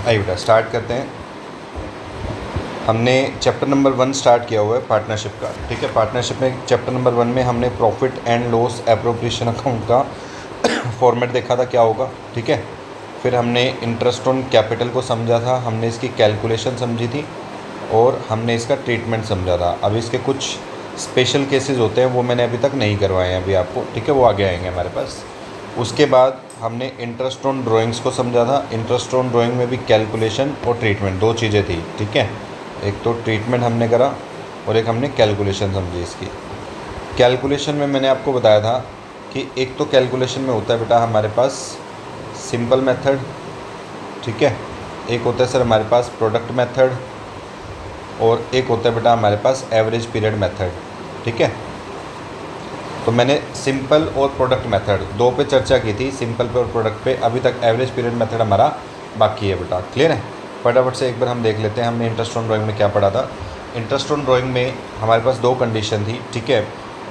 आइए बेटा स्टार्ट करते हैं। हमने चैप्टर नंबर 1 स्टार्ट किया हुआ है पार्टनरशिप का। ठीक है, पार्टनरशिप में चैप्टर नंबर 1 में हमने profit and loss appropriation account का फॉर्मेट देखा था क्या होगा। ठीक है, फिर हमने इंटरेस्ट ऑन कैपिटल को समझा था, हमने इसकी कैलकुलेशन समझी थी और हमने इसका ट्रीटमेंट समझा था। अब इसके कुछ स्पेशल केसेस होते हैं वो मैंने अभी तक नहीं करवाए हैं अभी आपको। ठीक है, वो आगे आएंगे हमारे पास। उसके बाद हमने इंटरेस्ट ऑन ड्राइंग्स को समझा था। इंटरेस्ट ऑन ड्राइंग में भी कैलकुलेशन और ट्रीटमेंट दो चीज़ें थी। ठीक है, एक तो ट्रीटमेंट हमने करा और एक हमने कैलकुलेशन समझी इसकी। कैलकुलेशन में मैंने आपको बताया था कि एक तो कैलकुलेशन में होता है बेटा हमारे पास सिंपल मेथड। ठीक है, एक होता है सर हमारे पास प्रोडक्ट मेथड और एक होता है बेटा हमारे पास एवरेज पीरियड मेथड। ठीक है, तो मैंने सिंपल और प्रोडक्ट मेथड दो पे चर्चा की थी, सिंपल पे और प्रोडक्ट पे। अभी तक एवरेज पीरियड मेथड हमारा बाकी है बेटा। क्लियर है? फटाफट से एक बार हम देख लेते हैं हमने इंटरेस्ट ऑन ड्राइंग में क्या पढ़ा था। इंटरेस्ट ऑन ड्राइंग में हमारे पास दो कंडीशन थी। ठीक है,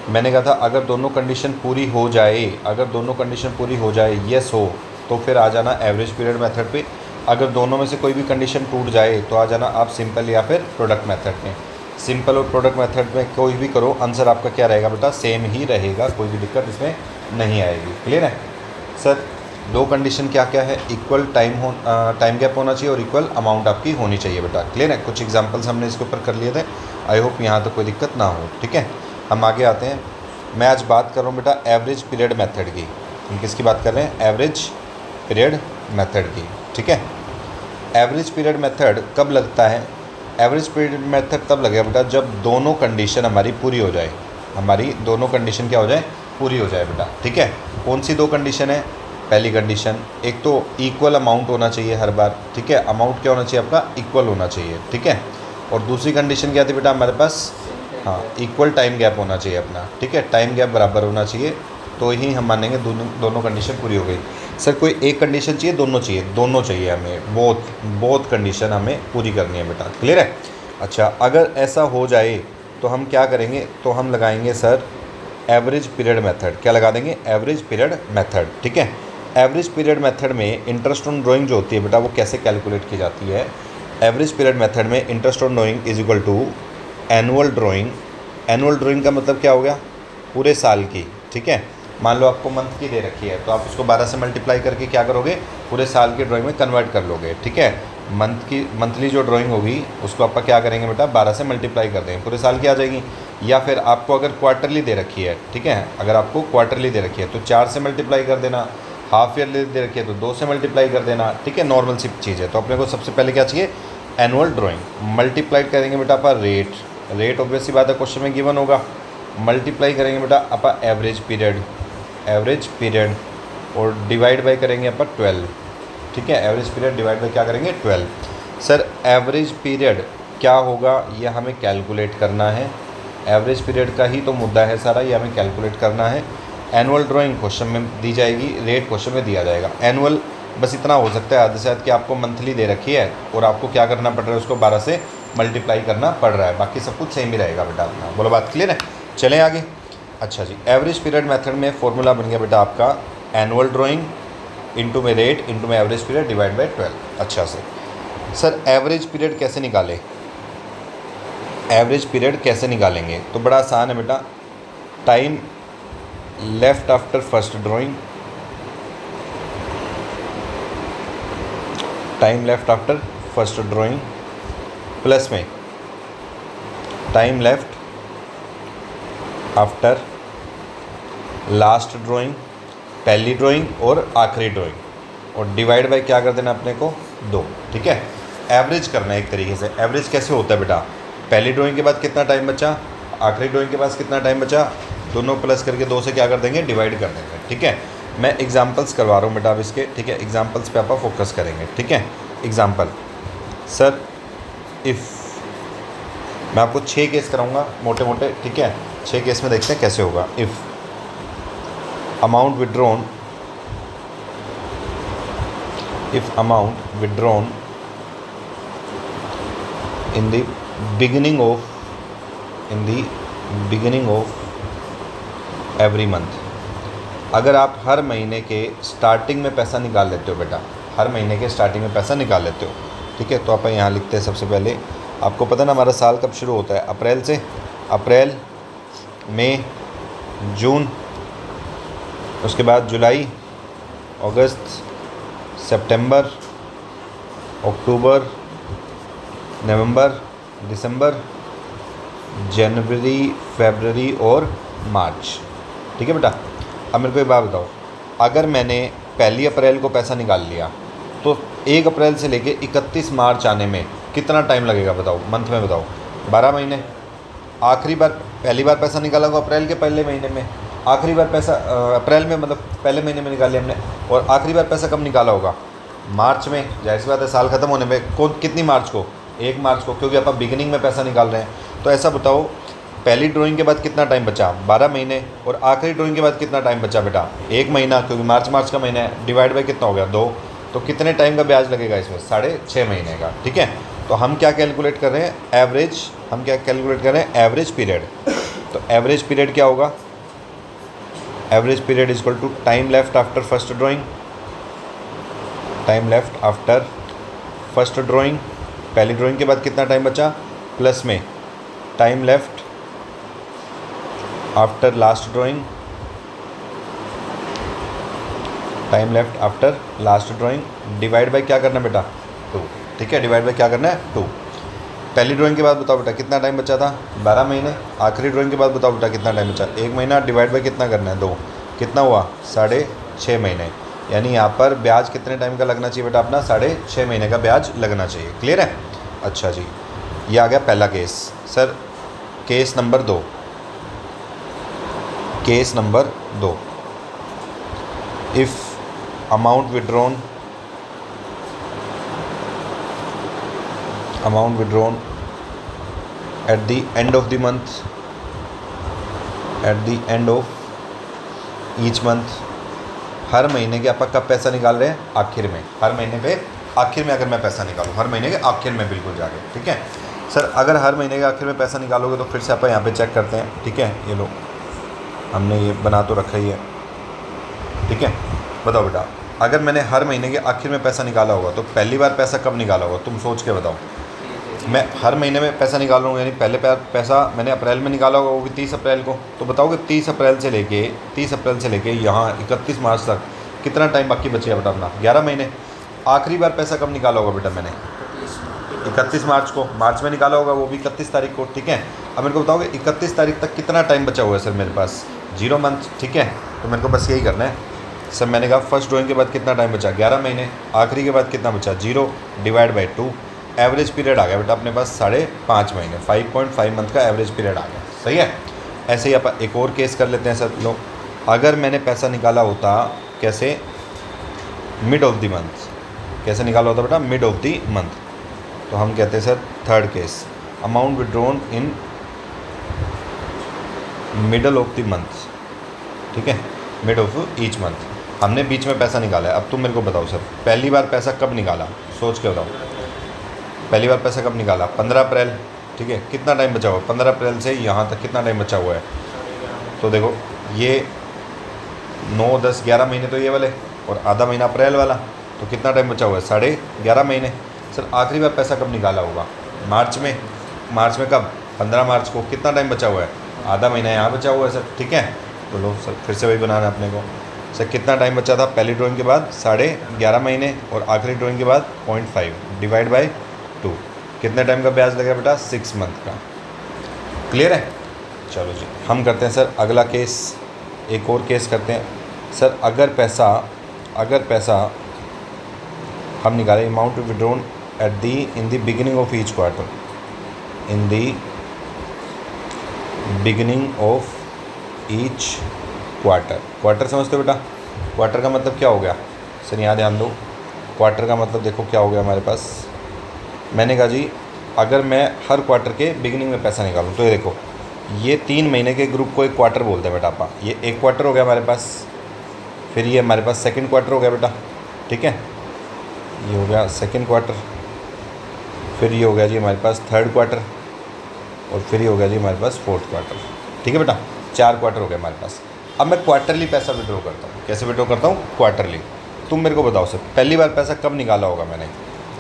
मैंने कहा था अगर दोनों कंडीशन पूरी हो जाए, अगर दोनों कंडीशन पूरी हो जाए, येस हो, तो फिर आ जाना एवरेज पीरियड मेथड पे। अगर दोनों में से कोई भी कंडीशन टूट जाए तो आ जाना आप सिंपल या फिर प्रोडक्ट मेथड में। सिंपल और प्रोडक्ट मेथड में कोई भी करो, आंसर आपका क्या रहेगा बेटा? सेम ही रहेगा, कोई भी दिक्कत इसमें नहीं आएगी। क्लियर है सर? दो कंडीशन क्या क्या है? इक्वल टाइम गैप होना चाहिए और इक्वल अमाउंट आपकी होनी चाहिए बेटा। क्लियर है? कुछ एग्जांपल्स हमने इसके ऊपर कर लिए थे। आई होप यहाँ तो कोई दिक्कत ना हो। ठीक है, हम आगे आते हैं। मैं आज बात कर रहा हूँ बेटा एवरेज पीरियड मेथड की। हम किसकी बात कर रहे हैं? एवरेज पीरियड मेथड की। ठीक है, एवरेज पीरियड मेथड कब लगता है? एवरेज पीरियड मेथड तब लगेगा बेटा जब दोनों कंडीशन हमारी पूरी हो जाए। हमारी दोनों कंडीशन क्या हो जाए? पूरी हो जाए बेटा। ठीक है, कौन सी दो कंडीशन है? पहली कंडीशन, एक तो इक्वल अमाउंट होना चाहिए हर बार। ठीक है, अमाउंट क्या होना चाहिए आपका? इक्वल होना चाहिए। ठीक है, और दूसरी कंडीशन क्या थी बेटा हमारे पास? हाँ, इक्वल टाइम गैप होना चाहिए अपना। ठीक है, टाइम गैप बराबर होना चाहिए, तो ही हम मानेंगे दोनों कंडीशन पूरी हो गई। सर कोई एक कंडीशन चाहिए? दोनों चाहिए? दोनों चाहिए हमें, बहुत कंडीशन हमें पूरी करनी है बेटा। क्लियर है? अच्छा, अगर ऐसा हो जाए तो हम क्या करेंगे? तो हम लगाएंगे सर एवरेज पीरियड मेथड। क्या लगा देंगे? Average period method. ठीक है, एवरेज पीरियड मेथड में इंटरेस्ट ऑन ड्राइंग जो होती है बेटा वो कैसे कैलकुलेट की जाती है? एवरेज पीरियड मेथड में interest on drawing is equal to annual drawing. Annual drawing का मतलब क्या हो गया? पूरे साल की। ठीक है, मान लो आपको मंथ की दे रखी है तो आप उसको 12 से मल्टीप्लाई करके क्या करोगे? पूरे साल की ड्राइंग में कन्वर्ट कर लोगे। ठीक है, मंथली जो ड्राइंग होगी उसको आप क्या करेंगे बेटा? 12 से मल्टीप्लाई कर देंगे, पूरे साल की आ जाएगी। या फिर आपको अगर क्वार्टरली दे रखी है, ठीक है, अगर आपको क्वार्टरली दे रखी है तो 4 से मल्टीप्लाई कर देना। हाफ ईयरली दे रखी है तो 2 से मल्टीप्लाई कर देना। ठीक है, नॉर्मल सी चीज़ है। तो अपने को सबसे पहले क्या चाहिए? Annual drawing. मल्टीप्लाइड करेंगे बेटा अपा रेट ऑब्वियस सी बात है, क्वेश्चन में गिवन होगा। मल्टीप्लाई करेंगे बेटा अपा एवरेज पीरियड और डिवाइड बाई करेंगे अपन 12। ठीक है, एवरेज पीरियड डिवाइड बाई क्या करेंगे? 12। सर एवरेज पीरियड क्या होगा ये हमें कैलकुलेट करना है। एवरेज पीरियड का ही तो मुद्दा है सारा, ये हमें कैलकुलेट करना है। एनुअल ड्राइंग क्वेश्चन में दी जाएगी, रेट क्वेश्चन में दिया जाएगा। एनुअल बस इतना हो सकता है आधे से कि आपको मंथली दे रखी है और आपको क्या करना पड़ रहा है? उसको 12 से मल्टीप्लाई करना पड़ रहा है। बाकी सब कुछ सेम ही रहेगा बेटा अपना। बोलो बात क्लियर है? चलें आगे। अच्छा जी, एवरेज पीरियड मेथड में फॉर्मूला बन गया बेटा आपका एनुअल ड्राइंग इंटू में रेट इंटू में एवरेज पीरियड डिवाइड बाई 12। अच्छा सर एवरेज पीरियड कैसे निकालें? एवरेज पीरियड कैसे निकालेंगे? तो बड़ा आसान है बेटा। Time left after first drawing, time left after first drawing plus में time left after last drawing, पहली ड्राइंग और आखिरी ड्राइंग, और डिवाइड बाय क्या कर देना अपने को? 2। ठीक है, एवरेज करना है एक तरीके से। एवरेज कैसे होता है बेटा? पहली ड्राइंग के बाद कितना टाइम बचा, आखिरी ड्राइंग के पास कितना टाइम बचा, दोनों प्लस करके 2 से क्या कर देंगे? डिवाइड कर देंगे। ठीक है, मैं एग्जांपल्स करवा रहा हूँ बेटा अब इसके। ठीक है, एग्जांपल्स पे आप फोकस करेंगे। ठीक है, एग्जांपल सर इफ़ मैं आपको 6 केस कराऊंगा मोटे मोटे। ठीक है, 6 केस में देखते हैं कैसे होगा। If amount withdrawn in the beginning of every month, अगर आप हर महीने के स्टार्टिंग में पैसा निकाल लेते हो बेटा, हर महीने के स्टार्टिंग में पैसा निकाल लेते हो, ठीक है। तो आप यहाँ लिखते हैं सबसे पहले, आपको पता ना हमारा साल कब शुरू होता है, अप्रैल से। अप्रैल, मई, जून, उसके बाद जुलाई, अगस्त, सितंबर, अक्टूबर, नवंबर, दिसंबर, जनवरी, फरवरी और मार्च। ठीक है बेटा। अब मेरे को एक बात बताओ, अगर मैंने 1 अप्रैल को पैसा निकाल लिया तो 1 अप्रैल से लेके 31 मार्च आने में कितना टाइम लगेगा बताओ, मंथ में बताओ। 12 महीने। आखिरी बार पहली बार पैसा निकाला होगा अप्रैल के पहले महीने में, आखिरी बार पैसा अप्रैल में मतलब पहले महीने में निकाल लिया हमने, और आखिरी बार पैसा कब निकाला होगा, मार्च में। जाहिर सी बात है साल ख़त्म होने में कितनी मार्च को, 1 मार्च को, क्योंकि आप बिगिनिंग में पैसा निकाल रहे हैं। तो ऐसा बताओ, पहली ड्राइंग के बाद कितना टाइम बचा, 12 महीने, और आखिरी ड्राइंग के बाद कितना टाइम बचा बेटा, 1 महीना, क्योंकि मार्च का महीना है, डिवाइड बाई कितना हो गया, 2। तो कितने टाइम का ब्याज लगेगा इसमें, 6.5 महीने का। ठीक है। तो हम क्या कैलकुलेट कर रहे हैं, एवरेज, हम क्या कैलकुलेट कर रहे हैं, एवरेज पीरियड। तो एवरेज पीरियड क्या होगा, average period is equal to time left after first drawing, time left after first drawing, पहली ड्राइंग के बाद कितना टाइम बचा, प्लस में time left after last drawing, time left after last drawing, divide by क्या करना बेटा, 2। ठीक है, डिवाइड बाय क्या करना है, 2। पहली ड्राइंग के बाद बताओ बेटा कितना टाइम बचा था, 12 महीने। आखिरी ड्राइंग के बाद बताओ बेटा कितना टाइम बचा, 1 महीना, डिवाइड बाय कितना करना है, 2। कितना हुआ, 6.5 महीने। यानी यहाँ पर ब्याज कितने टाइम का लगना चाहिए बेटा अपना, 6.5 महीने का ब्याज लगना चाहिए। क्लियर है। अच्छा जी, ये आ गया पहला case. Sir case number 2, case number 2, if amount withdrawn at the end of the month, at the end of each month, हर महीने के आप कब पैसा निकाल रहे हैं, आखिर में, हर महीने पे आखिर में अगर मैं पैसा निकालूँ, हर महीने के आखिर में बिल्कुल जाके। ठीक है सर, अगर हर महीने के आखिर में पैसा निकालोगे तो फिर से आप यहाँ पे चेक करते हैं। ठीक है, ये लो हमने ये बना तो रखा ही है। ठीक है, बताओ बेटा, अगर मैंने हर महीने के आखिर में पैसा निकाला होगा तो पहली बार पैसा कब निकाला होगा, तुम सोच के बताओ। मैं हर महीने में पैसा निकाल रहा हूँ, यानी पहले पैसा मैंने अप्रैल में निकाला होगा, वो भी 30 अप्रैल को। तो बताओगे 30 अप्रैल से लेके यहाँ 31 मार्च तक कितना टाइम बाकी बचेगा बेटा अपना, 11 महीने। आखिरी बार पैसा कब निकाला होगा बेटा मैंने, 31 मार्च को, मार्च में निकाला होगा, वो भी 31 तारीख को। ठीक है, अब मेरे को बताओगे 31 तारीख तक कितना टाइम बचा हुआ है सर मेरे पास, 0 मंथ। ठीक है, तो मेरे को बस यही करना है सर। मैंने कहा फर्स्ट ड्राइंग के बाद कितना टाइम बचा, 11 महीने। आखिरी के बाद कितना बचा, 0, डिवाइड बाई 2। एवरेज पीरियड आ गया बेटा अपने पास 5.5 महीने, 5.5 मंथ का एवरेज पीरियड आ गया। सही है। ऐसे ही आप एक और केस कर लेते हैं सर। लो, अगर मैंने पैसा निकाला होता कैसे, मिड ऑफ द मंथ, कैसे निकाला होता बेटा, मिड ऑफ द मंथ, तो हम कहते हैं sir third case, amount withdrawn in middle of the month. ठीक है, मिड ऑफ ईच मंथ, हमने बीच में पैसा निकाला है। अब तुम मेरे को बताओ सर, पहली बार पैसा कब निकाला, सोच के बताओ। पहली बार पैसा कब निकाला, 15 अप्रैल। ठीक है, कितना टाइम बचा हुआ, 15 अप्रैल से यहाँ तक कितना टाइम बचा हुआ है, तो देखो ये 9, 10, 11 महीने तो ये वाले, और आधा महीना अप्रैल वाला, तो कितना टाइम बचा हुआ है, 11.5 महीने। सर आखिरी बार पैसा कब निकाला होगा, मार्च में। मार्च में कब, 15 मार्च को। कितना टाइम बचा हुआ है, आधा महीना यहाँ बचा हुआ है सर। ठीक है, तो लो सर फिर से वही बनाना है अपने को। सर कितना टाइम बचा था, पहली ड्राइंग के बाद 11.5 महीने, और आखिरी ड्राइंग के बाद 0.5, डिवाइड बाई 2। कितने टाइम का ब्याज लगेगा बेटा, 6 मंथ का। क्लियर है। चलो जी, हम करते हैं सर अगला केस, एक और केस करते हैं सर। अगर पैसा हम निकालें, amount withdrawn in the beginning of each quarter, in the beginning of each quarter. Quarter समझते हो बेटा, क्वार्टर का मतलब क्या हो गया सर, यहाँ ध्यान दो। क्वार्टर का मतलब देखो क्या हो गया हमारे पास, मैंने कहा जी अगर मैं हर क्वार्टर के बिगिनिंग में पैसा निकालूं, तो ये देखो ये 3 महीने के ग्रुप को एक क्वार्टर बोलते हैं बेटा आपा। ये एक क्वार्टर हो गया हमारे पास, फिर ये हमारे पास सेकंड क्वार्टर हो गया बेटा। ठीक है, ये हो गया सेकंड क्वार्टर, फिर ये हो गया जी हमारे पास थर्ड क्वार्टर, और फिर ये हो गया जी हमारे पास फोर्थ क्वार्टर। ठीक है बेटा, 4 क्वार्टर हो गए हमारे पास। अब मैं क्वार्टरली पैसा विड्रॉ करता हूँ। कैसे विड्रॉ करता हूँ, क्वार्टरली। तुम मेरे को बताओ सर, पहली बार पैसा कब निकाला होगा मैंने,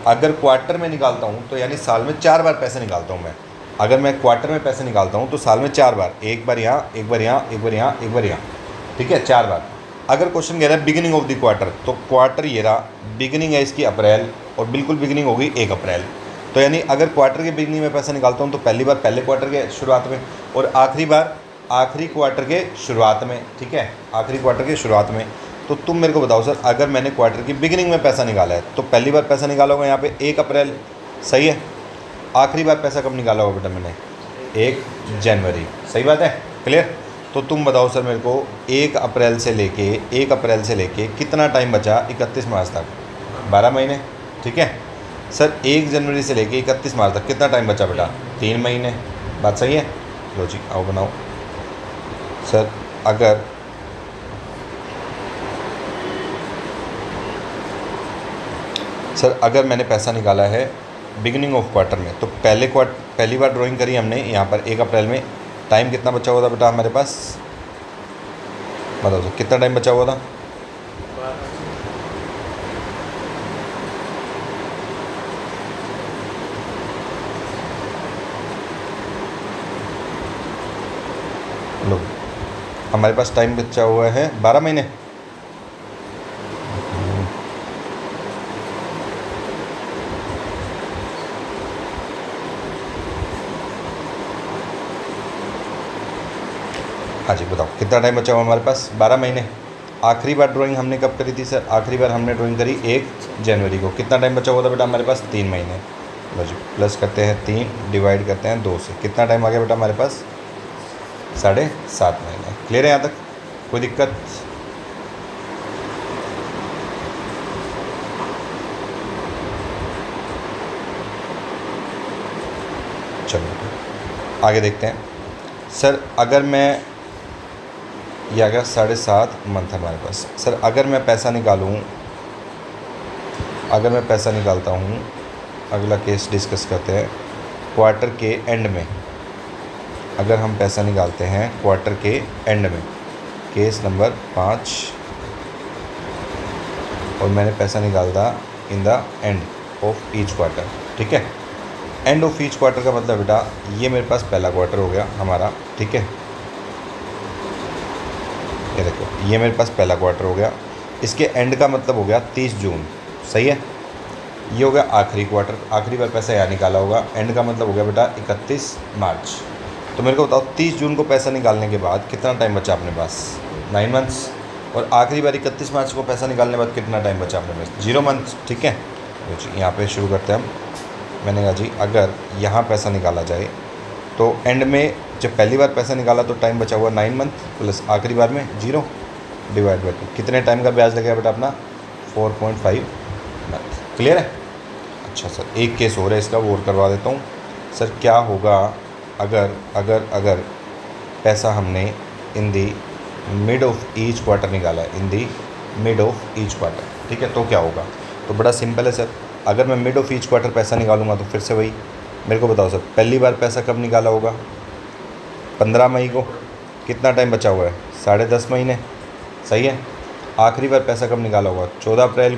अगर क्वार्टर में निकालता हूँ तो यानी साल में 4 बार पैसे निकालता हूँ मैं। अगर मैं क्वार्टर में पैसे निकालता हूँ तो साल में 4 बार, एक बार यहाँ, एक बार यहाँ, एक बार यहाँ, एक बार यहाँ, ठीक है, 4 बार। अगर क्वेश्चन कह रहा है बिगिनिंग ऑफ द क्वार्टर, तो क्वार्टर ये रहा, बिगिनिंग है इसकी अप्रैल, और बिल्कुल बिगिनिंग होगी 1 अप्रैल। तो यानी अगर क्वार्टर के बिगिनिंग में पैसा निकालता हूँ तो पहली बार पहले क्वार्टर के शुरुआत में, और आखिरी बार आखिरी क्वार्टर के शुरुआत में, ठीक है, आखिरी क्वार्टर के शुरुआत में। तो तुम मेरे को बताओ सर, अगर मैंने क्वार्टर की बिगिनिंग में पैसा निकाला है तो पहली बार पैसा निकाला होगा यहाँ पे 1 अप्रैल, सही है। आखिरी बार पैसा कब निकाला होगा बेटा मैंने? 1 जनवरी, सही बात है, क्लियर। तो तुम बताओ सर मेरे को 1 अप्रैल से लेके कितना टाइम बचा 31 मार्च तक? 12 महीने, ठीक है। सर 1 जनवरी से लेके 31 मार्च तक कितना टाइम बचा बेटा? 3 महीने, बात सही है। लो जी आओ बनाओ। सर अगर मैंने पैसा निकाला है बिगिनिंग ऑफ क्वार्टर में, तो पहली बार ड्राइंग करी हमने यहाँ पर 1 अप्रैल में, टाइम कितना बचा हुआ था बेटा हमारे पास? बताओ सर कितना टाइम बचा हुआ था? लो हमारे पास टाइम बचा हुआ है 12 महीने। हाँ जी बताओ कितना टाइम बचा हुआ हमारे पास? 12 महीने। आखिरी बार ड्राइंग हमने कब करी थी सर? आखिरी बार हमने ड्राइंग करी 1 जनवरी को। कितना टाइम बचा हुआ था बेटा हमारे पास? 3 महीने। लो जी प्लस करते हैं 3, डिवाइड करते हैं 2 से, कितना टाइम आ गया बेटा हमारे पास? 7.5 महीने। क्लियर है यहाँ तक? कोई दिक्कत? चलो आगे देखते हैं। सर अगर मैं, ये आ गया 7.5 मंथ हमारे पास। सर अगर मैं पैसा निकालता हूँ, अगला केस डिस्कस करते हैं। क्वार्टर के एंड में अगर हम पैसा निकालते हैं क्वार्टर के एंड में, केस नंबर 5, और मैंने पैसा निकाला in the end of each quarter, ठीक है। एंड ऑफ ईच क्वार्टर का मतलब बेटा ये मेरे पास पहला क्वार्टर हो गया हमारा, ठीक है। ये देखो ये मेरे पास पहला क्वार्टर हो गया, इसके एंड का मतलब हो गया 30 जून, सही है। ये हो गया आखिरी क्वार्टर, आखिरी बार पैसा यहाँ निकाला होगा। एंड का मतलब हो गया बेटा 31 मार्च। तो मेरे को बताओ 30 जून को पैसा निकालने के बाद कितना टाइम बचा अपने पास? 9 मंथ्स। और आखिरी बार 31 मार्च को पैसा निकालने के बाद कितना टाइम बचा अपने पास? 0 मंथ्स, ठीक है। तो जी यहाँ पे शुरू करते हैं हम। मैंने कहा जी अगर यहाँ पैसा निकाला जाए तो एंड में जब पहली बार पैसा निकाला तो टाइम बचा हुआ 9 मंथ, प्लस आखिरी बार में 0, डिवाइड बाई 2, कितने टाइम का ब्याज लगेगा बेटा अपना? 4.5 मंथ। क्लियर है? अच्छा सर एक केस हो रहा है इसका, वो और करवा देता हूँ। सर क्या होगा अगर पैसा हमने इन दी मिड ऑफ ईच क्वार्टर निकाला है, इन दी मिड ऑफ ईच क्वार्टर, ठीक है। तो क्या होगा? तो बड़ा सिंपल है सर, अगर मैं मिड ऑफ ईच क्वार्टर पैसा निकालूंगा तो फिर से वही, मेरे को बताओ सर पहली बार पैसा कब निकाला होगा? 15 मई को। कितना टाइम बचा हुआ है? 10.5 महीने, सही है। आखिरी बार पैसा कब निकाला होगा? 14 फ़रवरी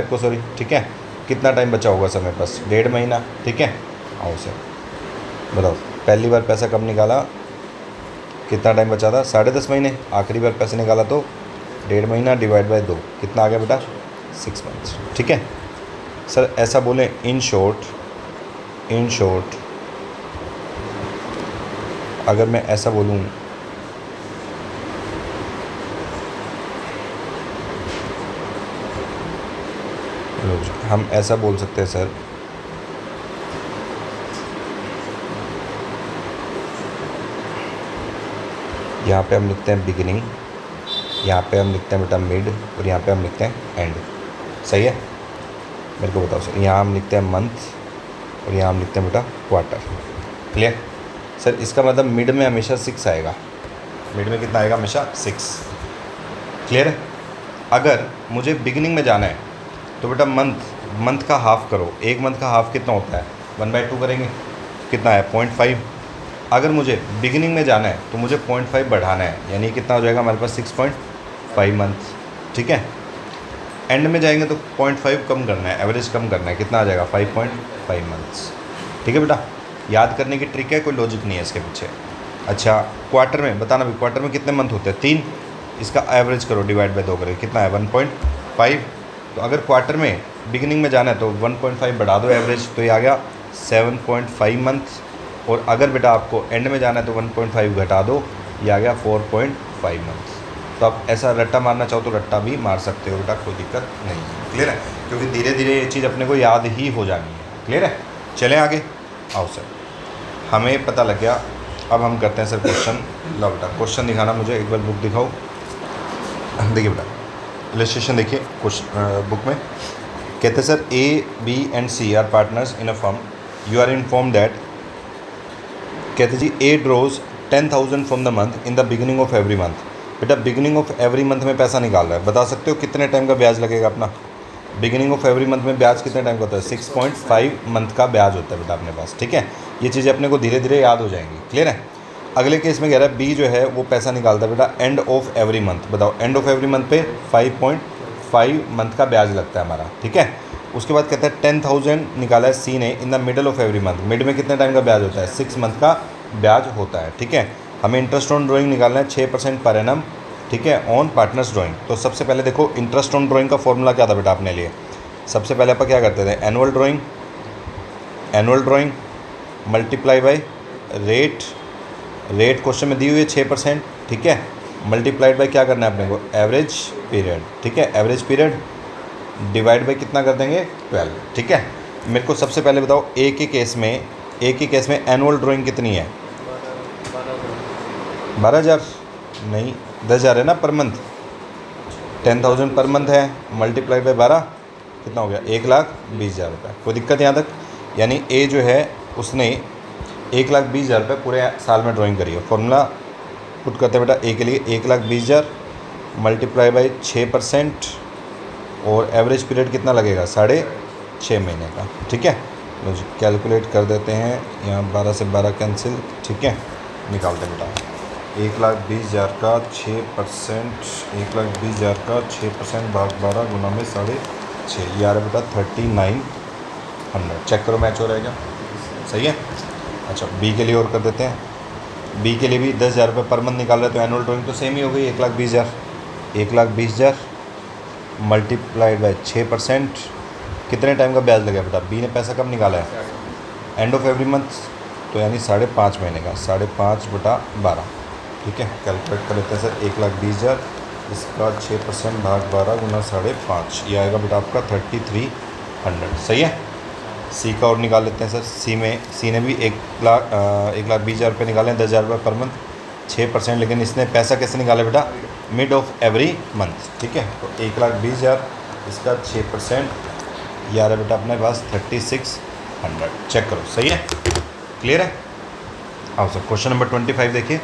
को, सॉरी, ठीक है। कितना टाइम बचा होगा सर मेरे पास? 1.5 महीना, ठीक है। आओ सर बताओ पहली बार पैसा कब निकाला, कितना टाइम बचा था? 10.5 महीने। आखिरी बार पैसा निकाला तो 1.5 महीना, डिवाइड बाय 2, कितना आ गया बेटा? 6 मंथ्स, ठीक है। सर ऐसा बोलें इन शॉर्ट अगर मैं ऐसा बोलूँ, हम ऐसा बोल सकते हैं सर, यहाँ पे हम लिखते हैं बिगिनिंग, यहाँ पे हम लिखते हैं बेटा मिड, और यहाँ पे हम लिखते हैं एंड, सही है। मेरे को बताओ सर, यहाँ हम लिखते हैं मंथ और यहाँ हम लिखते हैं बेटा क्वार्टर। क्लियर? सर इसका मतलब मिड में हमेशा 6 आएगा। मिड में कितना आएगा? हमेशा 6। क्लियर है? अगर मुझे बिगिनिंग में जाना है तो बेटा मंथ का हाफ़ करो। एक मंथ का हाफ़ कितना होता है? 1/2 करेंगे, कितना है? 0.5। अगर मुझे बिगिनिंग में जाना है तो मुझे 0.5 बढ़ाना है, यानी कितना हो जाएगा हमारे पास? 6.5 मंथ, ठीक है। एंड में जाएंगे तो 0.5 कम करना है, एवरेज कम करना है, कितना आ जाएगा 5.5 मंथ्स। ठीक है बेटा, याद करने की ट्रिक है, कोई लॉजिक नहीं है इसके पीछे। अच्छा क्वार्टर में बताना भी, क्वार्टर में कितने मंथ होते हैं 3, इसका एवरेज करो डिवाइड बाय 2 करें, कितना है 1.5। तो अगर क्वार्टर में बिगिनिंग में जाना है तो 1.5 बढ़ा दो एवरेज, तो ये आ गया 7.5 मंथ। और अगर बेटा आपको एंड में जाना है तो 1.5 घटा दो, ये आ गया 4.5 मंथ। तो आप ऐसा रट्टा मारना चाहो तो रट्टा भी मार सकते हो बेटा, कोई दिक्कत नहीं है। क्लियर है, क्योंकि धीरे धीरे ये चीज़ अपने को याद ही हो जानी है। क्लियर है, चलें आगे। आओ सर, हमें पता लग गया, अब हम करते हैं सर क्वेश्चन। लो बेटा क्वेश्चन दिखाना मुझे, एक बार बुक दिखाओ। देखिए बेटा इलस्ट्रेशन देखिए क्वेश्चन बुक में, कहते हैं sir A B and C are partners in a firm, you are inform that, कहते जी A draws 10,000 from the month in the beginning of every month. बेटा बिगिनिंग ऑफ एवरी मंथ में पैसा निकाल रहा है, बता सकते हो कितने टाइम का ब्याज लगेगा अपना? बिगिनिंग ऑफ एवरी मंथ में ब्याज कितने टाइम का होता है? 6.5 मंथ का ब्याज होता है बेटा अपने पास। ठीक है, ये चीज़ें अपने को धीरे धीरे याद हो जाएंगी। क्लियर है। अगले केस में कह रहा है बी जो है वो पैसा निकालता है बेटा एंड ऑफ एवरी मंथ। बताओ एंड ऑफ एवरी मंथ पे 5.5 मंथ का ब्याज लगता है हमारा। ठीक है, उसके बाद कहता है 10,000 निकाला है सी ने in the middle of every month. Mid में कितने टाइम का ब्याज होता है? 6 मंथ का ब्याज होता है। ठीक है, हमें इंटरेस्ट ऑन ड्राइंग निकालना है 6% पर एनम। ठीक है, ऑन पार्टनर्स ड्राइंग। तो सबसे पहले देखो इंटरेस्ट ऑन ड्राइंग का फॉर्मूला क्या था बेटा अपने लिए? सबसे पहले अपन क्या करते थे? Annual drawing multiply by rate. Rate question में दी हुई है 6%। ठीक है, मल्टीप्लाइड बाय क्या करना है अपने को? Average period. ठीक है, एवरेज पीरियड डिवाइड बाय कितना कर देंगे? 12। ठीक है, मेरे को सबसे पहले बताओ ए के केस में एनुअल ड्राइंग कितनी है? 12,000 नहीं 10,000 है ना पर मंथ। 10,000 पर मंथ है, मल्टीप्लाई बाय 12 कितना हो गया? 1,20,000 रुपये। कोई दिक्कत यहाँ तक? यानी ए जो है उसने 1,20,000 रुपये पूरे साल में ड्राइंग करी है। फॉर्मूला पुट करते हैं बेटा ए के लिए, 1,20,000 मल्टीप्लाई बाई 6% और एवरेज पीरियड कितना लगेगा? 6.5 महीने का। ठीक है, मुझे कैलकुलेट कर देते हैं, यहाँ 12 से 12 कैंसिल। ठीक है, निकालते हैं बेटा 1,20,000 का 6%, 1,20,000 का 6% भाग 12 गुना में 6.5, ये आ रहा है बेटा 3,900। चेक करो मैच हो रहा है क्या? सही है। अच्छा बी के लिए और कर देते हैं। बी के लिए भी 10,000 रुपये पर मंथ निकाल रहे हैं, तो एनुअल ड्राइंग तो सेम ही हो गई 1,20,000। 1,20,000 मल्टीप्लाइड बाय 6%, कितने टाइम का ब्याज लगेगा बेटा? बी ने पैसा कब निकाला है? एंड ऑफ एवरी मंथ, तो यानी 5.5 महीने का। 5.5 बटा 12। ठीक है, कैलकुलेट कर लेते हैं सर। 1,20,000 इसका 6% भाग 12 गुना 5.5, ये आएगा बेटा आपका 3,300। सही है। सी का और निकाल लेते हैं सर। सी ने भी 1,20,000 रुपये निकाले हैं, 10,000 रुपये पर मंथ, 6%। लेकिन इसने पैसा कैसे निकाले बेटा? Mid of every month. ठीक है, तो 1,20,000 इसका 6%, ये आ रहा है बेटा अपने पास 3,600। चेक करो, सही है, क्लियर है। आओ सर क्वेश्चन नंबर 25 देखिए।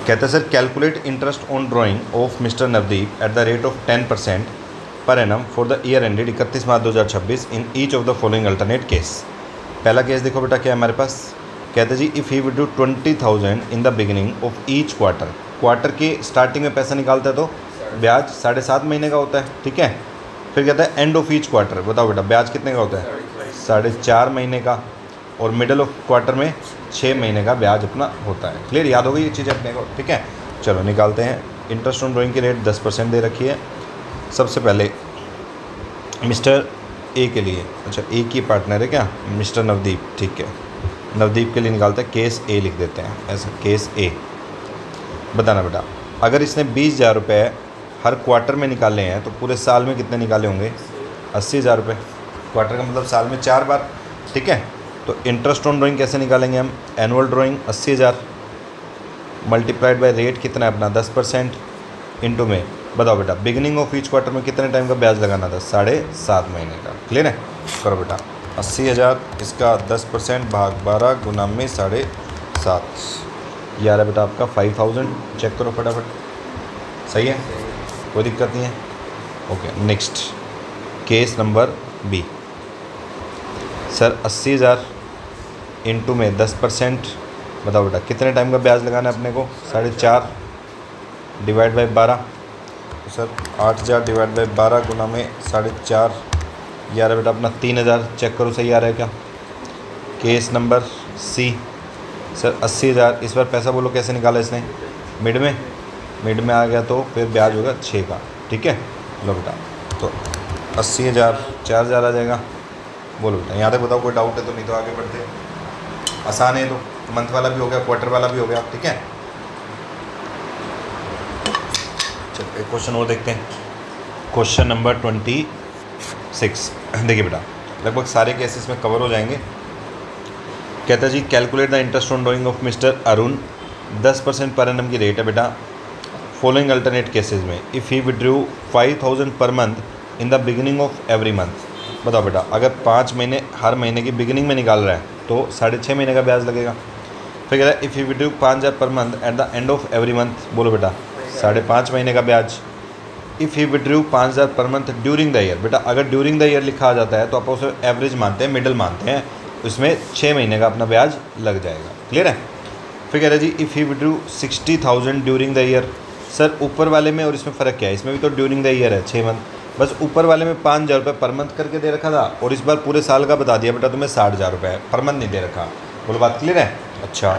कहते हैं sir calculate interest on drawing of mister Navdeep at the rate of 10% per annum for the year ended 31 March 2026 in each of the following alternate case. पहला केस देखो बेटा क्या है हमारे पास। कहते जी if he withdrew 20,000 in the beginning of each quarter. Quarter की स्टार्टिंग में पैसा निकालता है तो ब्याज 7.5 महीने का होता है। ठीक है, फिर कहता है एंड ऑफ ईच क्वार्टर। बताओ बेटा ब्याज कितने का होता है? 4.5 महीने का। और मिडल ऑफ क्वार्टर में 6 महीने का ब्याज अपना होता है। क्लियर, याद हो गई ये चीज़ें अपने को? ठीक है, चलो निकालते हैं। इंटरेस्ट ऑन ड्राइंग की रेट 10% दे रखी है। सबसे पहले मिस्टर ए के लिए, अच्छा ए की पार्टनर है क्या? मिस्टर नवदीप। ठीक है, नवदीप के लिए निकालते हैं, केस ए लिख देते हैं ऐसा, केस ए। बताना बेटा अगर इसने 20,000 रुपये हर क्वार्टर में निकाले हैं तो पूरे साल में कितने निकाले होंगे? 80,000 रुपये। क्वार्टर का मतलब साल में 4 बार। ठीक है, तो इंटरेस्ट ऑन ड्राइंग कैसे निकालेंगे हम? Annual drawing 80,000 multiplied by rate कितना है अपना? 10% इंटू में। बताओ बेटा बिगिनिंग ऑफ ईच क्वार्टर में कितने टाइम का ब्याज लगाना था? 7.5 महीने का। क्लियर है, करो बेटा 80,000 इसका 10% भाग 12 गुना में 7.5, ये आ रहा है बेटा आपका 5,000। चेक करो फटाफट। सही है, कोई दिक्कत नहीं है। Okay next case number B. Sir 80,000 into में 10%, बताओ बेटा कितने टाइम का ब्याज लगाना है अपने को? 4.5 डिवाइड बाई 12। तो सर 8,000 डिवाइड बाई 12 गुना में 4.5 ये आ रहा है बेटा अपना 3,000। चेक करो सही आ रहा है क्या। Case number C sir 80,000। इस बार पैसा बोलो कैसे निकाला इसने, मिड में आ गया तो फिर ब्याज होगा 6 का। ठीक है, लो बेटा तो 80,000 4,000 आ जाएगा। बोलो बेटा यहाँ तक बताओ कोई डाउट है तो, नहीं तो आगे बढ़ते। आसान है, तो मंथ वाला भी हो गया, क्वार्टर वाला भी हो गया। ठीक है, चलो एक क्वेश्चन और देखते हैं। Question number 26। देखिए बेटा लगभग सारे केसेस में कवर हो जाएंगे। कहता है जी calculate the interest on drawing of mister Arun, 10% per annum की रेट है बेटा। फॉलोइंग अल्टरनेट केसेस में if he withdrew 5,000 per month in the beginning of every month. बताओ बेटा अगर 5 महीने हर महीने की बिगिनिंग में निकाल रहा है तो 6.5 महीने का ब्याज लगेगा। फिर कह रहा है if he withdrew 5,000 per month at the end of every month. बोलो बेटा 5.5 महीने का ब्याज। If he withdrew 5,000 per month during the year. बेटा अगर ड्यूरिंग द ईयर लिखा आ जाता है तो आप उसे एवरेज मानते हैं, मिडल मानते हैं, उसमें 6 महीने का अपना ब्याज लग जाएगा। क्लियर है। फिर कह रहे जी if he withdrew 60,000 during the year. Sir ऊपर वाले में और इसमें फ़र्क क्या है, इसमें भी तो ड्यूरिंग द ईयर है 6 मंथ, बस ऊपर वाले में 5,000 रुपये पर मंथ करके दे रखा था और इस बार पूरे साल का बता दिया बेटा तुम्हें 60,000 रुपये पर मंथ नहीं दे रखा। बोलो बात क्लियर है। अच्छा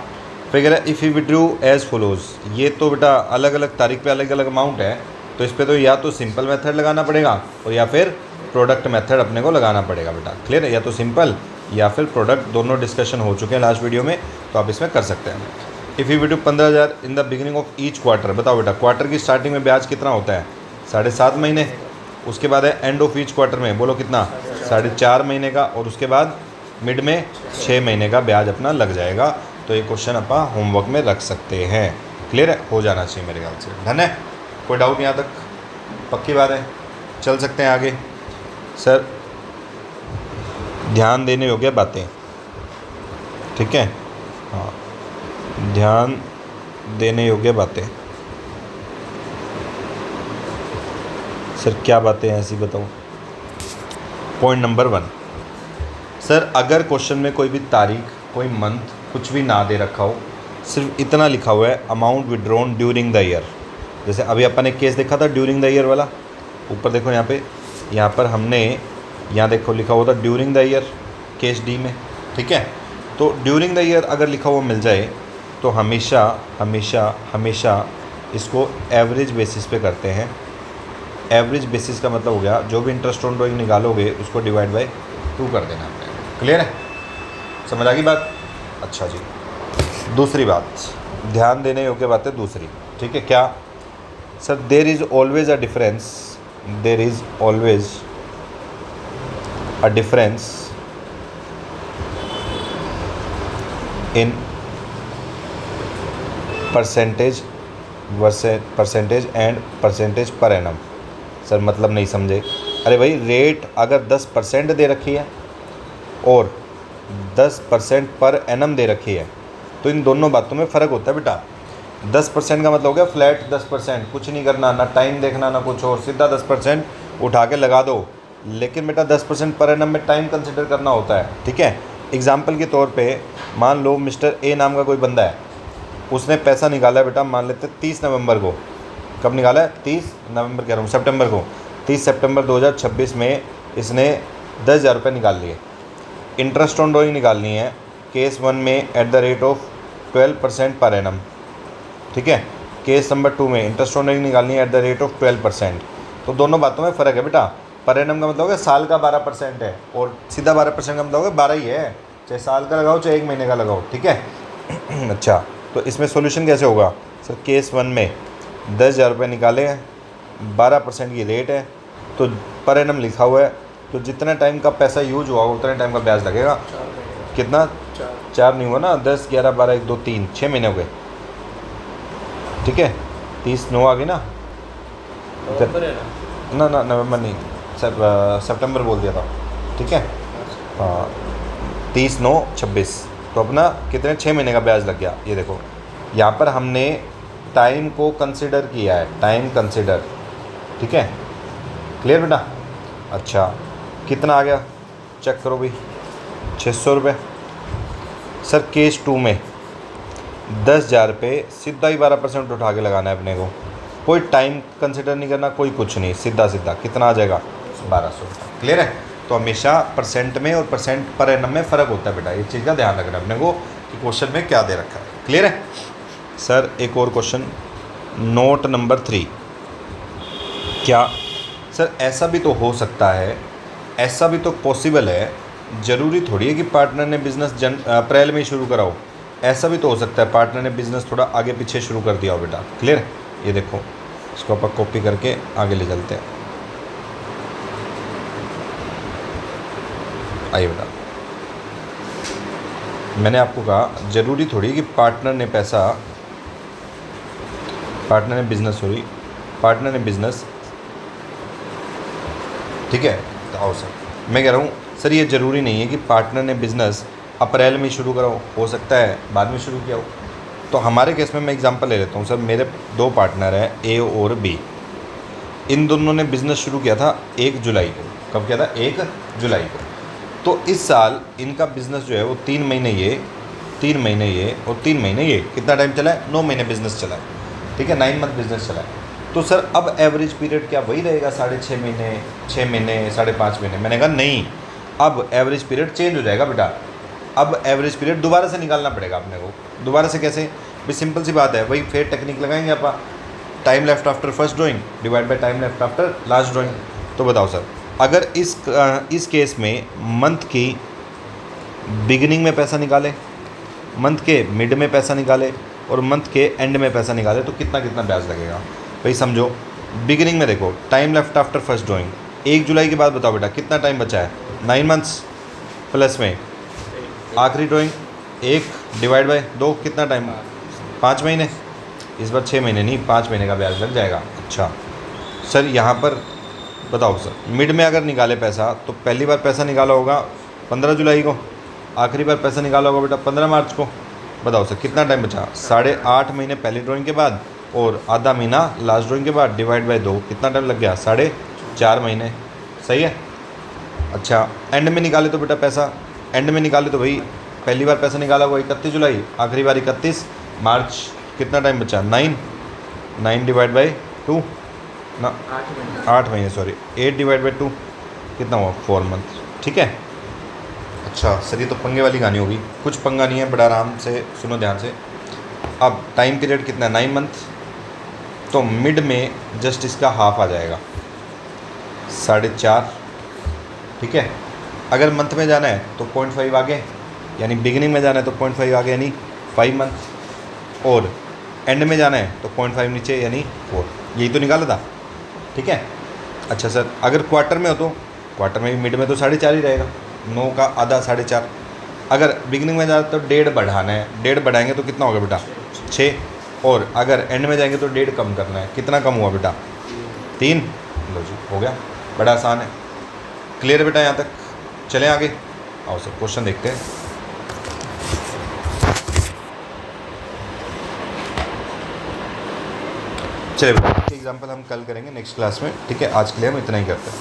फिर कह रहा है if he withdrew as follows. ये तो बेटा अलग अलग तारीख पे अलग अलग अमाउंट है, तो इस पर तो या तो सिंपल मेथड लगाना पड़ेगा और या फिर प्रोडक्ट मेथड अपने को लगाना पड़ेगा बेटा। क्लियर है, या तो सिंपल या फिर प्रोडक्ट, दोनों डिस्कशन हो चुके हैं लास्ट वीडियो में, तो आप इसमें कर सकते हैं। If you withdrew 15,000 in the beginning of each quarter. बताओ बेटा क्वार्टर की स्टार्टिंग में ब्याज कितना होता है, 7.5 महीने। उसके बाद है एंड ऑफ ईच क्वार्टर में, बोलो कितना, 4.5 महीने का। और उसके बाद मिड में 6 महीने का ब्याज अपना लग जाएगा। तो ये क्वेश्चन अपना होमवर्क में रख सकते हैं। क्लियर है, हो जाना चाहिए मेरे ख्याल से। डन है, कोई डाउट यहाँ तक, पक्की बात है। चल सकते हैं आगे। सर ध्यान देने योग्य बातें, ठीक है, हाँ ध्यान देने योग्य बातें। सर क्या बातें हैं ऐसी बताओ। पॉइंट नंबर 1 सर अगर क्वेश्चन में कोई भी तारीख, कोई मंथ कुछ भी ना दे रखा हो, सिर्फ इतना लिखा हुआ है amount withdrawn during the year. जैसे अभी अपन ने केस देखा था ड्यूरिंग द ईयर वाला, ऊपर देखो यहाँ पे, यहाँ पर हमने यहाँ देखो लिखा हुआ था during the year case D में। ठीक है, तो ड्यूरिंग द ईयर अगर लिखा हुआ मिल जाए तो हमेशा हमेशा हमेशा इसको एवरेज बेसिस पे करते हैं। एवरेज बेसिस का मतलब हो गया जो भी इंटरेस्ट ऑन ड्राइंग निकालोगे उसको डिवाइड बाय 2 कर देना आपने। क्लियर है, समझ आ गई बात। अच्छा जी, दूसरी बात, ध्यान देने योग्य बात है दूसरी। ठीक है, क्या sir, there is always a difference, there is always a difference in percentage versus percentage and percentage per annum. Sir मतलब नहीं समझे। अरे भाई रेट अगर 10% दे रखी है और 10% पर एनम दे रखी है तो इन दोनों बातों में फ़र्क होता है बेटा। 10% का मतलब हो गया फ्लैट 10%, कुछ नहीं करना, ना टाइम देखना ना कुछ और, सीधा 10% उठा के लगा दो। लेकिन बेटा 10% पर एनम में टाइम कंसिडर करना होता है। ठीक है, एग्जाम्पल के तौर पे मान लो मिस्टर ए नाम का कोई बंदा है, उसने पैसा निकाला है बेटा, मान लेते 30 नवंबर को। कब निकाला है, 30 नवंबर कह रहा हूँ, सितंबर को। 30 सितंबर 2026 में इसने 10,000 रुपये निकाल लिए। इंटरेस्ट ऑन ड्राइंग निकालनी है केस 1 में eight the rate of 12% per annum. ठीक है, केस नंबर 2 में इंटरेस्ट ऑन ड्राइंग निकालनी है एट द रेट ऑफ 12%। तो दोनों बातों में फ़र्क है बेटा। पर एनम का मतलब होगा साल का 12% है और सीधा 12% का मतलब होगा 12 ही है, चाहे साल का लगाओ चाहे 1 महीने का लगाओ। ठीक है अच्छा, तो इसमें सॉल्यूशन कैसे होगा सर। केस 1 में 10,000 रुपये निकाले हैं, 12% की रेट है, तो पर एनम लिखा हुआ है, तो जितना टाइम का पैसा यूज हुआ उतने टाइम का ब्याज लगेगा। कितना, 4 नहीं हुआ ना, 10 11 12 1 2 3 6 महीने हो गए। ठीक है, 30 9 आ गई ना, ना नवंबर नहीं, सितंबर बोल दिया था। ठीक है, हाँ 30 9 26, तो अपना कितने 6 महीने का ब्याज लग गया। ये देखो यहाँ पर हमने टाइम को कंसिडर किया है, टाइम कंसिडर। ठीक है, क्लियर बेटा। अच्छा कितना आ गया चेक करो भाई, 600 रुपये। सर केस 2 में 10,000 रुपये सीधा ही 12% उठा के लगाना है अपने को, कोई टाइम कंसिडर नहीं करना, कोई कुछ नहीं, सीधा सीधा कितना आ जाएगा 1200 रुपये। क्लियर है। तो हमेशा परसेंट में और परसेंट पर एनम में फ़र्क होता है बेटा, ये चीज़ का ध्यान रखना अपने को कि क्वेश्चन में क्या दे रखा है। क्लियर है सर। एक और क्वेश्चन, नोट नंबर 3। क्या सर ऐसा भी तो हो सकता है, ऐसा भी तो पॉसिबल है, ज़रूरी थोड़ी है कि पार्टनर ने बिज़नेस अप्रैल में ही शुरू कराओ। ऐसा भी तो हो सकता है पार्टनर ने बिज़नेस थोड़ा आगे पीछे शुरू कर दिया हो बेटा। क्लियर है। ये देखो, इसको आप कॉपी करके आगे ले चलते हैं। आइए बेटा, मैंने आपको कहा ज़रूरी थोड़ी कि पार्टनर ने बिज़नेस, ठीक है। तो आओ सर, मैं कह रहा हूँ सर ये ज़रूरी नहीं है कि पार्टनर ने बिज़नेस अप्रैल में शुरू कराओ, हो सकता है बाद में शुरू किया हो। तो हमारे केस में मैं एग्जांपल ले लेता हूँ सर। मेरे 2 पार्टनर हैं, ए और बी। इन दोनों ने बिज़नेस शुरू किया था 1 जुलाई को। कब किया था? 1 जुलाई को। तो इस साल इनका बिज़नेस जो है वो 3 महीने ये, 3 महीने ये और 3 महीने ये, कितना टाइम चला है? 9 महीने बिज़नेस चला है। ठीक है, 9 मंथ बिज़नेस चला है। तो सर अब एवरेज पीरियड क्या वही रहेगा 6.5 महीने, 6 महीने, 5.5 महीने? मैंने कहा नहीं, अब एवरेज पीरियड चेंज हो जाएगा बेटा। अब एवरेज पीरियड दोबारा से निकालना पड़ेगा अपने को। दोबारा से कैसे? भाई सिंपल सी बात है, वही फेयर टेक्निक लगाएंगे आप, time left after first drawing divide by time left after last drawing. तो बताओ सर, अगर इस केस में मंथ की बिगिनिंग में पैसा निकाले, मंथ के मिड में पैसा निकाले और मंथ के एंड में पैसा निकाले तो कितना कितना ब्याज लगेगा? भाई समझो, बिगिनिंग में देखो, time left after first drawing 1 जुलाई के बाद बताओ बेटा कितना टाइम बचा है? 9 मंथ्स प्लस में आखिरी ड्राइंग 1 डिवाइड बाय 2 कितना टाइम? 5 महीने। इस बार 6 महीने नहीं, 5 महीने का ब्याज लग जाएगा। अच्छा सर, यहाँ पर बताओ सर, मिड में अगर निकाले पैसा तो पहली बार पैसा निकाला होगा 15 जुलाई को, आखिरी बार पैसा निकाला होगा बेटा 15 मार्च को। बताओ सर कितना टाइम बचा? 8.5 महीने पहली ड्राइंग के बाद और आधा महीना लास्ट ड्राइंग के बाद, डिवाइड बाय 2 कितना टाइम लग गया? 4.5 महीने। सही है। अच्छा, एंड में निकाले तो बेटा पैसा, एंड में निकाले तो भाई पहली बार पैसा निकाला हुआ 31 जुलाई, आखिरी बार 31 मार्च, कितना टाइम बचा? 9 डिवाइड बाई 2 ना 8 महीने, सॉरी 8 डिवाइड बाई 2 कितना हुआ? 4 मंथ। ठीक है। अच्छा सर, ये तो पंगे वाली कहानी होगी। कुछ पंगा नहीं है, बड़ा आराम से सुनो ध्यान से। अब टाइम पीरियड कितना है? 9 मंथ। तो मिड में जस्ट इसका हाफ आ जाएगा, 4.5। ठीक है। अगर मंथ में जाना है तो 0.5 आगे, यानी बिगिनिंग में जाना है तो 0.5 आगे यानी 5 मंथ, और एंड में जाना है तो 0.5 नीचे यानी 4। यही तो निकाला था। ठीक है। अच्छा सर, अगर क्वार्टर में हो तो क्वार्टर में भी मिड में तो 4.5 ही रहेगा, 9 का आधा 4.5। अगर बिगिनिंग में जाना तो 1.5 बढ़ाना है, 1.5 बढ़ाएंगे तो कितना होगा बेटा? 6। और अगर एंड में जाएंगे तो 1.5 कम करना है, कितना कम हुआ बेटा? 3। लो जी, हो गया, बड़ा आसान है। क्लियर है बेटा यहाँ तक? चलें आगे। आओ सर क्वेश्चन देखते हैं। चलिए बेटा, एग्जाम्पल हम कल करेंगे नेक्स्ट क्लास में। ठीक है, आज के लिए हम इतना ही करते हैं।